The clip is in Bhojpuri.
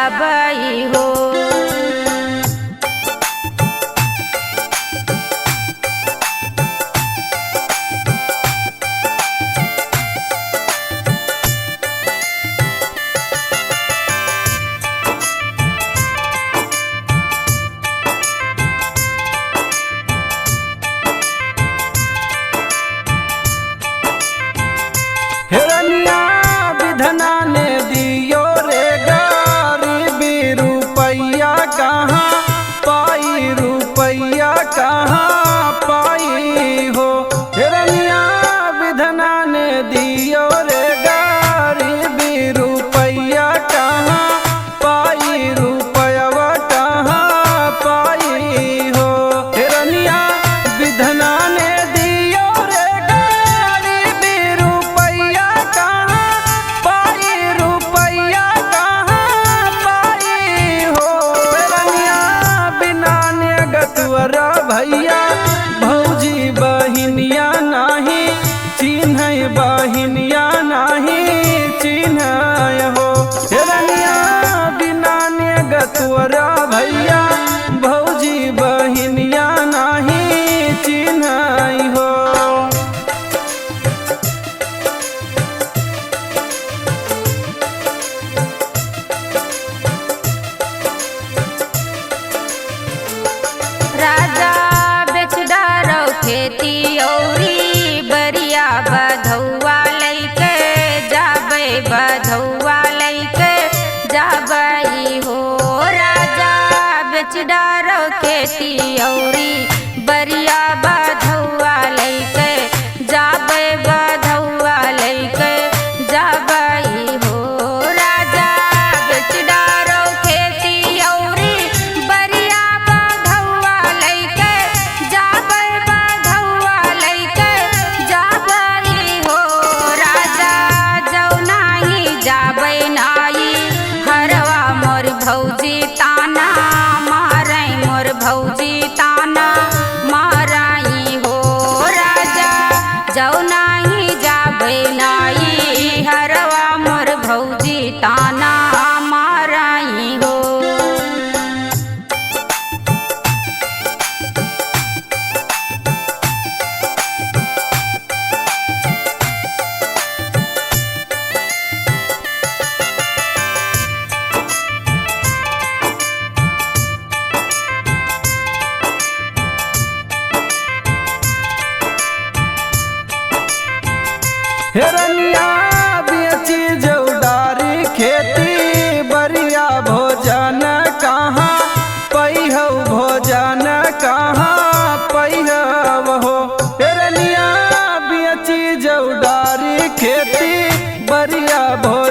जाबई हो। हिरनिया विधना ने दियो रे गरीबी, रुपैया कहाँ पाई, रुपैया कहाँ पाई हो। हिरनिया विधना ने दियो रे गरीबी, रुपैया कहाँ पाई, रुपया कहाँ पाई हो। हिरनिया विधना ने दियो रे गरीबी, रुपैया कहाँ पाई, रुपैया कहाँ पाई हो। हिरनिया बिना ने गतुअरा भैया भौजी बहिनिया नाही चिन्ह, बहिनिया नाही चिन्ह हो। हिरनिया बिना ने गतुअरा भैया भौजी बहिनिया नाही चिन्ह हो। राजा बेच डारो खेती औरी बरिया बधौआ लैके जाबे, बधौआ लैके जाबई हो। राजा बेच डारो खेती औरी बरिया बधौआ लैके जाबे, बधौआ लैके जाबई हो। राजा बेच डारो खेती औरी बरिया बधौआ लैके जाबे, बधौआ लैके जाबई हो। राजा जौनाही जाबे नाई हरवा मोर भौजी ताना मारई, मोर भौजी ताना मारई हो। राजा जौनाही जाबे नाई हरवा मोर भौजी ताना मारई हो। हिरनिया बेची जौदारी खेती बरिया भोजन कहाँ पैहौ, भोजन कहाँ पैहव हो। हिरनिया बेची जौदारी खेती बरिया भोजन